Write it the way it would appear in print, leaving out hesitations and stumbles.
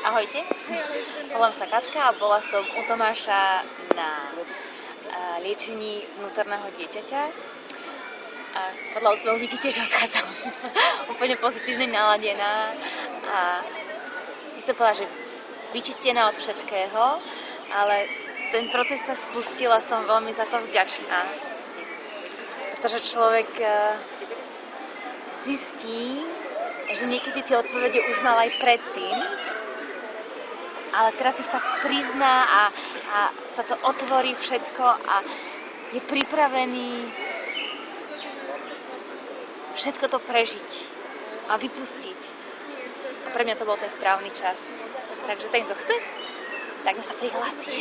Ahojte, volám sa Katka a bola som u Tomáša na liečení vnútorného dieťaťa. A podľa úsmevu vidíte, že odchádzam úplne pozitívne naladená a chcem povedať, že vyčistená od všetkého, ale ten proces sa spustil a som veľmi za to vďačná. Pretože človek zistí, že niekedy tie odpovede už mal aj predtým, ale teraz si sa prizná a sa to otvorí všetko a je pripravený všetko to prežiť a vypustiť. A pre mňa to bol ten správny čas. Takže ten, kto chce, tak sa prihlási.